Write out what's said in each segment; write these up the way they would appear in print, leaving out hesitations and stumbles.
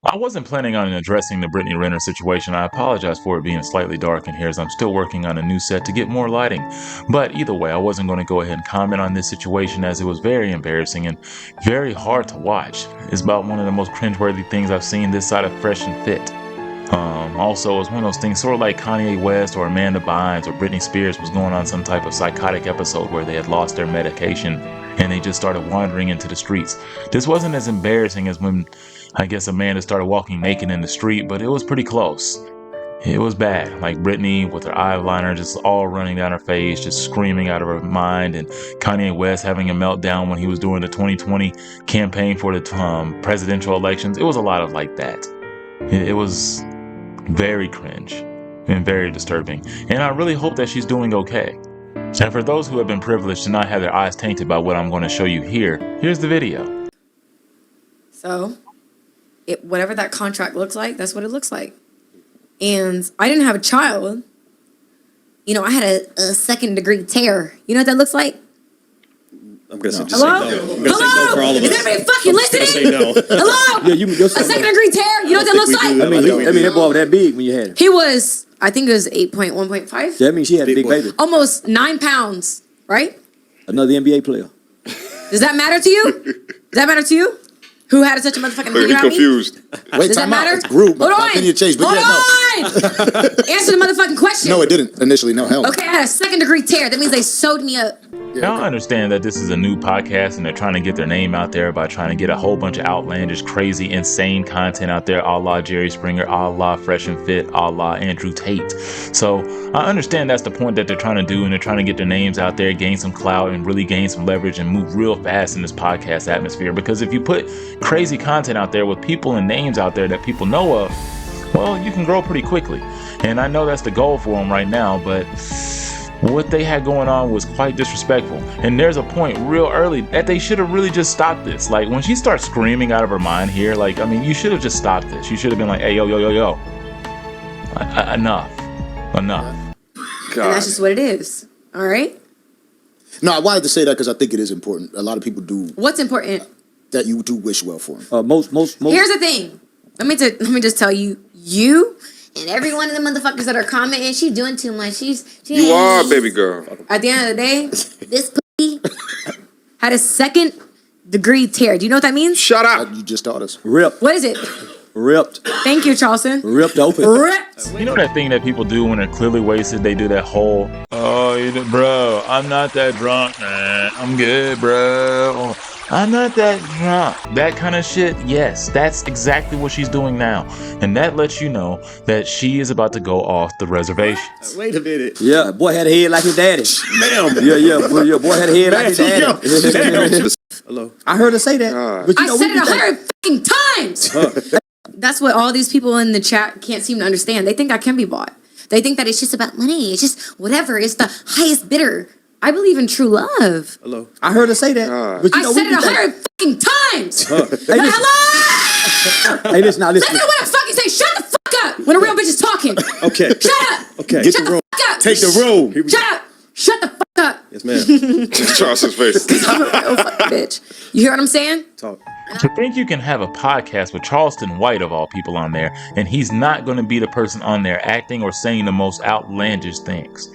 I wasn't planning on addressing the Brittany Renner situation. I apologize for it being slightly dark in here as I'm still working on a new set to get more lighting. But either way, I wasn't going to go ahead and comment on this situation as it was very embarrassing and very hard to watch. It's about one of the most cringeworthy things I've seen this side of Fresh and Fit. Also, it's one of those things sort of like Kanye West or Amanda Bynes or Britney Spears was going on some type of psychotic episode where they had lost their medication and they just started wandering into the streets. This wasn't as embarrassing as when I guess Amanda started walking naked in the street, but it was pretty close. It was bad, like Brittany with her eyeliner just all running down her face, just screaming out of her mind, and Kanye West having a meltdown when he was doing the 2020 campaign for the presidential elections. It was a lot of like that. It was very cringe and very disturbing, and I really hope that she's doing okay. And for those who have been privileged to not have their eyes tainted by what I'm going to show you here, here's the video. So, whatever that contract looks like, that's what it looks like. And I didn't have a child. You know, I had a second-degree tear. You know what that looks like? I'm going to just Hello? say no. I'm going to say no for all of us. Is everybody fucking listening? Say no. Hello? Yeah, a second-degree tear? You know what that looks like? I mean, that boy was that big when you had him. He was, I think it was 8.1.5. That means she had a big baby. Almost 9 pounds, right? Another NBA player. Does that matter to you? Does that matter to you? Who had such a motherfucking thing about me? confused. Wait, Does that time matter? out. It's group. Hold on. Continue to change, but Hold yeah, on. Answer the motherfucking question. No, it didn't initially. No, hell. Okay, I had a second-degree tear. That means they sewed me up. Now, I understand that this is a new podcast and they're trying to get their name out there by trying to get a whole bunch of outlandish, crazy, insane content out there, a la Jerry Springer, a la Fresh and Fit, a la Andrew Tate. So I understand that's the point that they're trying to do, and they're trying to get their names out there, gain some clout, and really gain some leverage and move real fast in this podcast atmosphere. Because if you put crazy content out there with people and names out there that people know of, well, you can grow pretty quickly. And I know that's the goal for them right now, but what they had going on was quite disrespectful. And there's a point real early that they should have really just stopped this. Like, when she starts screaming out of her mind here, like, I mean, you should have just stopped this. You should have been like, hey, yo, enough. And that's just what it is. All right? No, I wanted to say that because I think it is important. A lot of people do. What's important? That you do wish well for him. Most. Here's the thing. Let me just tell you, you and every one of the motherfuckers that are commenting, she's doing too much. You are, baby girl. At the end of the day, this pussy had a second-degree tear. Do you know what that means? Shut up. You just taught us. Ripped. What is it? Ripped. Thank you, Charleston. Ripped open. Ripped. You know that thing that people do when they're clearly wasted? They do that whole, bro, I'm not that drunk, man. I'm good, bro. I'm not that drunk. That kind of shit, yes, that's exactly what she's doing now. And that lets you know that she is about to go off the reservations. Wait a minute. Yeah, boy had a head like his daddy. Yeah, boy had a head like his daddy. Hello. I heard her say that. But I said it 100 times. That's what all these people in the chat can't seem to understand. They think I can be bought. They think that it's just about money. It's just whatever. It's the highest bidder. I believe in true love. Hello. I heard her say that. But I said it 100 times. Hello. Hey, listen, now listen. Listen to what I fucking say. Shut the fuck up when a real bitch is talking. Okay. Shut up. Okay. Shut the fuck up. Take the room. Shut up. Shut the fuck up. Yes, ma'am. Charleston's face. I'm a real fucking bitch. You hear what I'm saying? Talk. To think you can have a podcast with Charleston White, of all people, on there, and he's not going to be the person on there acting or saying the most outlandish things.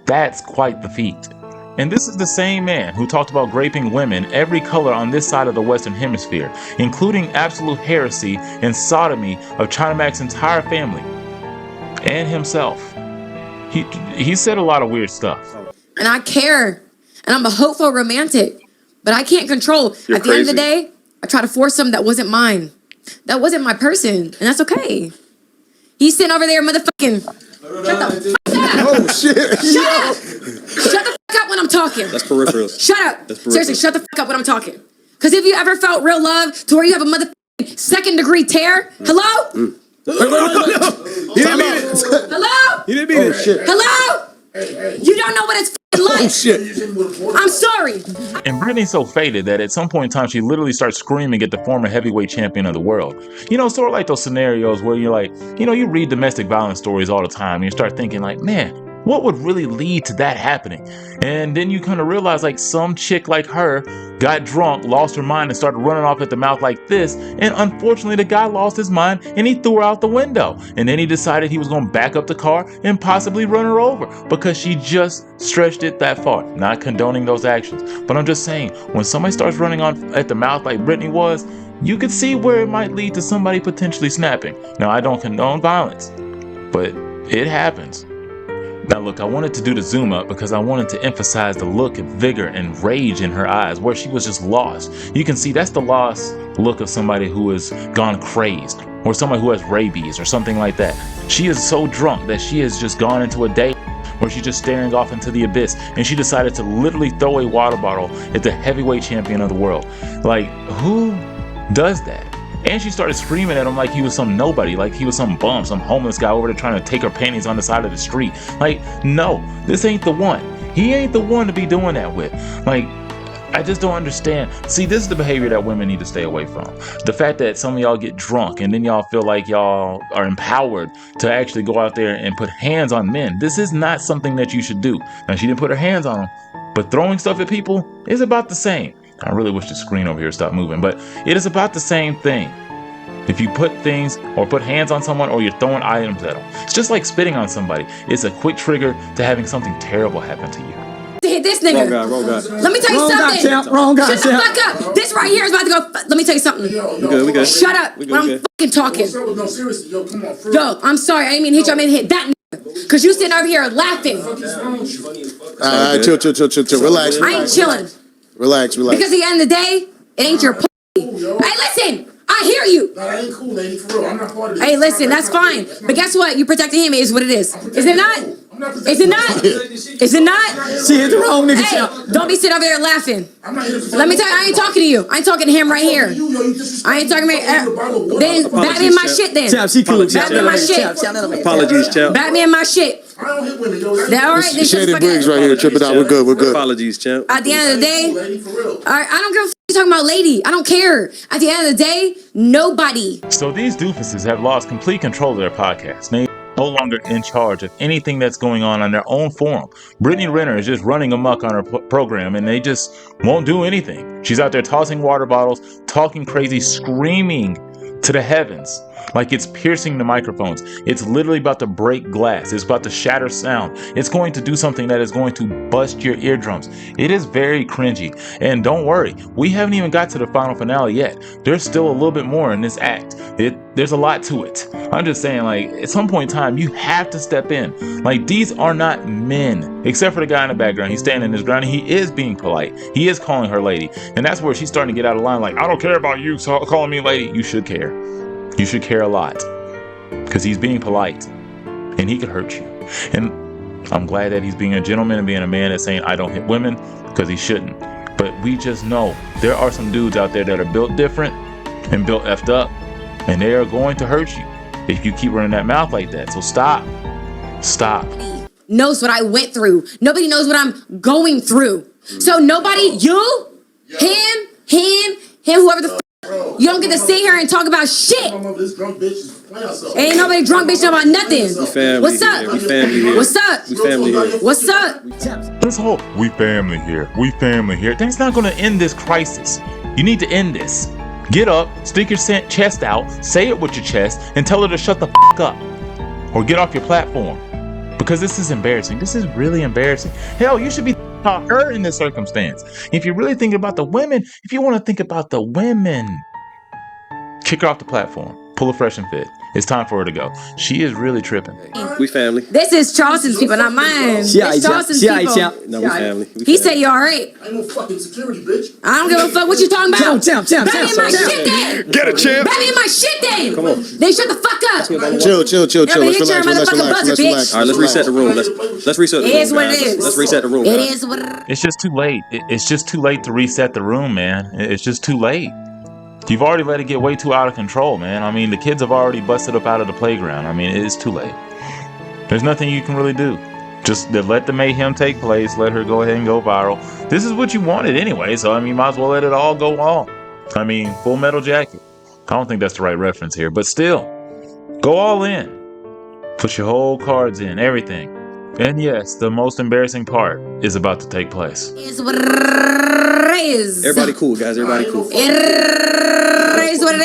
That's quite the feat. And this is the same man who talked about raping women every color on this side of the Western Hemisphere, including absolute heresy and sodomy of China Mac's entire family and himself. He said a lot of weird stuff. And I care. And I'm a hopeful romantic. But I can't control. You're At the end of the crazy. day, I try to force something that wasn't mine. That wasn't my person. And that's okay. He's sitting over there motherfucking... Shut the fuck up. Oh, shit. Shut up. Shut the fuck up when I'm talking. That's peripheral. Shut up. That's peripheral. Seriously, shut the fuck up when I'm talking. Because if you ever felt real love to where you have a motherfucking second-degree tear, hello? He didn't mean it. Hello? He didn't mean it. Shit. Hello? You don't know what it's like. Oh, shit. I'm sorry. And Brittany's so faded that at some point in time, she literally starts screaming at the former heavyweight champion of the world. You know, sort of like those scenarios where you're like, you know, you read domestic violence stories all the time and you start thinking like, man, What would really lead to that happening? And then you kind of realize like some chick like her got drunk, lost her mind, and started running off at the mouth like this. And unfortunately, the guy lost his mind and he threw her out the window. And then he decided he was going to back up the car and possibly run her over because she just stretched it that far. Not condoning those actions, but I'm just saying, when somebody starts running on at the mouth like Brittany was, you could see where it might lead to somebody potentially snapping. Now, I don't condone violence, but it happens. Now look, I wanted to do the zoom up because I wanted to emphasize the look of vigor and rage in her eyes where she was just lost. You can see that's the lost look of somebody who has gone crazed or somebody who has rabies or something like that. She is so drunk that she has just gone into a day where she's just staring off into the abyss, and she decided to literally throw a water bottle at the heavyweight champion of the world. Like, who does that? And she started screaming at him like he was some nobody, like he was some bum, some homeless guy over there trying to take her panties on the side of the street. Like, no, this ain't the one. He ain't the one to be doing that with. Like, I just don't understand. See, this is the behavior that women need to stay away from. The fact that some of y'all get drunk and then y'all feel like y'all are empowered to actually go out there and put hands on men. This is not something that you should do. Now, she didn't put her hands on them, but throwing stuff at people is about the same. I really wish the screen over here stopped moving, but it is about the same thing. If you put things or put hands on someone or you're throwing items at them, it's just like spitting on somebody. It's a quick trigger to having something terrible happen to you. Hit this nigga. Wrong guy. Let me tell you something. Wrong guy, Shut the fuck up. This right here is about to go. Let me tell you something. We good. Shut up We when I'm good. fucking talking. No, seriously, yo, come on. Yo, I'm sorry. I didn't mean to hit you. I meant to hit that nigga. Because you sitting over here laughing. Chill. Relax. I ain't chilling. Relax. Because at the end of the day, it ain't your pussy. Hey, listen. I hear you. Nah, that ain't cool, lady. For real, I'm not part of this. Hey, listen. That's fine. But guess what? You protecting him is what it is. Is it not? Is it not? Is it not? She hit the wrong nigga. Hey, don't be sitting over here laughing. I'm not here to Let me tell you, I ain't talking to you. I ain't talking to him right here. I ain't talking to Then back me in my shit then. Chap, she cool. Back me in my shit. Apologies, champ. Back me in my shit. I don't hit women, yo. That all right? Then Shady just Briggs fucking. right here. Trip it out. We're good. Apologies, champ. At the end of the day, Lady, for real. all right, I don't give a f you talking about lady. I don't care. At the end of the day, nobody. So these doofuses have lost complete control of their podcast. They no longer in charge of anything that's going on their own forum. Brittany Renner is just running amok on her program and they just won't do anything. She's out there tossing water bottles, talking crazy, screaming to the heavens like it's piercing the microphones. It's literally about to break glass. It's about to shatter sound. It's going to do something that is going to bust your eardrums. It is very cringy. And don't worry, we haven't even got to the final finale yet. There's still a little bit more in this act. There's a lot to it. I'm just saying, like, at some point in time, you have to step in. Like, these are not men. Except for the guy in the background. He's standing his ground. He is being polite. He is calling her lady. And that's where she's starting to get out of line. Like, I don't care about you calling me lady. You should care. You should care a lot. Because he's being polite. And he could hurt you. And I'm glad that he's being a gentleman and being a man that's saying, I don't hit women. Because he shouldn't. But we just know there are some dudes out there that are built different and built effed up. And they are going to hurt you if you keep running that mouth like that. So stop. Stop. Knows what I went through. Nobody knows what I'm going through. So nobody, you, him, whoever the you don't get to sit here and talk about shit. Ain't nobody drunk bitch about nothing. What's up? We family here. What's up? We family here. What's up? This whole we family here. That's not going to end this crisis. You need to end this. Get up, stick your chest out, say it with your chest, and tell her to shut the fuck up. Or get off your platform. Because this is embarrassing. This is really embarrassing. Hell, you should be about her in this circumstance. If you're really thinking about the women, if you want to think about the women, kick her off the platform. Pull a fresh and fit. It's time for her to go. She is really tripping. We family. This is Charleston's people, not mine. It's Charleston's people. No, we family. He said you alright. I ain't no fucking security, bitch. I don't give a fuck what you talking about. Champ. Back me in my shit then. Get it, champ. Back me in my shit then. Come on. Then shut the fuck up. Chill. Yeah, but hit your motherfucking buzzer, bitch. All right, let's reset the room. Let's reset the room. It is what it guys. is. Let's reset the room. It guys. is what it is. It's just too late. It's just too late to reset the room, man. It's just too late. You've already let it get way too out of control, man. I mean, the kids have already busted up out of the playground. I mean, it is too late. There's nothing you can really do. Just let the mayhem take place. Let her go ahead and go viral. This is what you wanted anyway, so I mean, might as well let it all go on. I mean, Full Metal Jacket. I don't think that's the right reference here, but still, go all in. Put your whole cards in, everything. And yes, the most embarrassing part is about to take place. Is what it is. Everybody cool, guys. Everybody cool. It is what it is.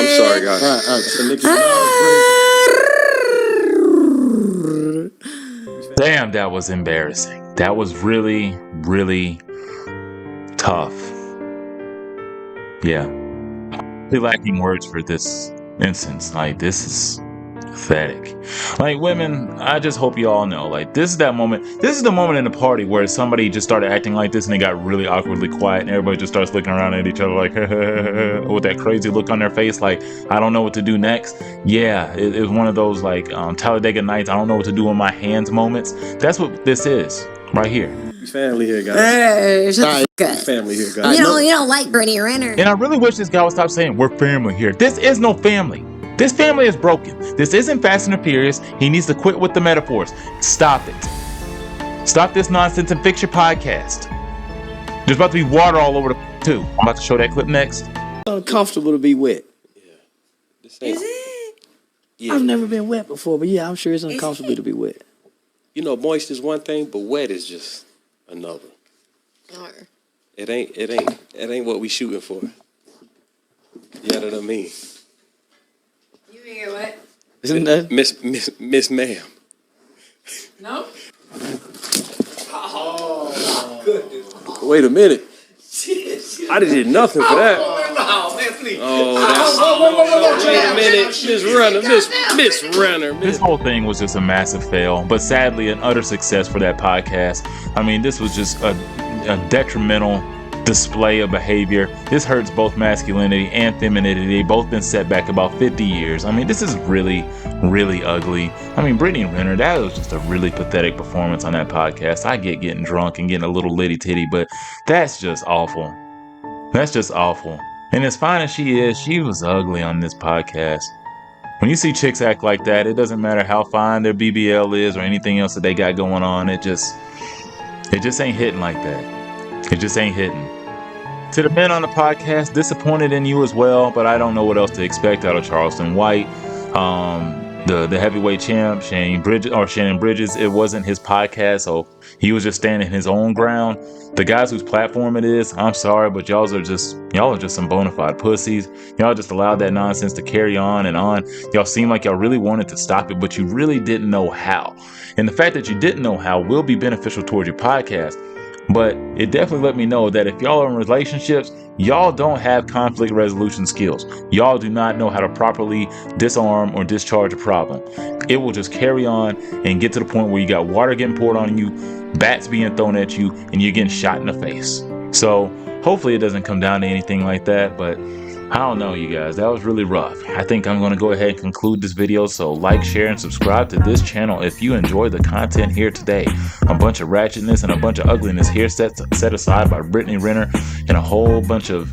I'm sorry, guys. Damn, that was embarrassing. That was really, really tough. Yeah. Really lacking words for this instance. Like, this is pathetic. Like, women, I just hope you all know, like, this is that moment. This is the moment in the party where somebody just started acting like this and they got really awkwardly quiet and everybody just starts looking around at each other like, with that crazy look on their face, like, I don't know what to do next. Yeah, it was one of those, like, Talladega Nights, I don't know what to do with my hands moments. That's what this is, right here. We family here, guys. Family here, guys. You don't like Brittany Renner. And I really wish this guy would stop saying, we're family here. This is no family. This family is broken. This isn't Fast and the Furious. He needs to quit with the metaphors. Stop it. Stop this nonsense and fix your podcast. There's about to be water all over the too. I'm about to show that clip next. Uncomfortable to be wet. This ain't- Is it? Yeah. I've never been wet before, but yeah, I'm sure it's uncomfortable to be wet. You know, moist is one thing, but wet is just another. It ain't what we shooting for. You know what I mean? You hear what? Isn't that? Miss ma'am. No. Wait a minute. I did nothing for that. Oh, that's. Wait a minute, Miss Renner. This whole thing was just a massive fail, but sadly an utter success for that podcast. I mean, this was just a detrimental display of behavior. This hurts both masculinity and femininity. They've both been set back about 50 years. I mean, this is really, really ugly. I mean, Brittany Renner, that was just a really pathetic performance on that podcast. I get getting drunk and getting a little litty titty, but that's just awful. That's just awful. And as fine as she is, she was ugly on this podcast. When you see chicks act like that, it doesn't matter how fine their BBL is or anything else that they got going on. It just ain't hitting like that. It just ain't hitting. To the men on the podcast, disappointed in you as well, but I don't know what else to expect out of Charleston White. The heavyweight champ, Shannon Bridges, it wasn't his podcast, so he was just standing his own ground. The guys whose platform it is, I'm sorry, but y'all are just some bona fide pussies. Y'all just allowed that nonsense to carry on and on. Y'all seem like y'all really wanted to stop it, but you really didn't know how. And the fact that you didn't know how will be beneficial towards your podcast. But it definitely let me know that if y'all are in relationships, y'all don't have conflict resolution skills. Y'all do not know how to properly disarm or discharge a problem. It will just carry on and get to the point where you got water getting poured on you, bats being thrown at you, and you're getting shot in the face. So hopefully it doesn't come down to anything like that, but I don't know, you guys. That was really rough. I think I'm going to go ahead and conclude this video. So like, share, and subscribe to this channel if you enjoy the content here today. A bunch of ratchetness and a bunch of ugliness here set aside by Brittany Renner and a whole bunch of...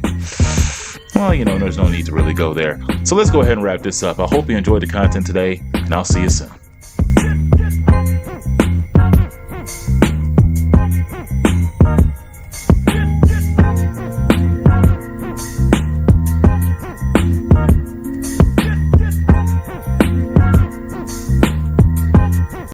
Well, you know, there's no need to really go there. So let's go ahead and wrap this up. I hope you enjoyed the content today, and I'll see you soon.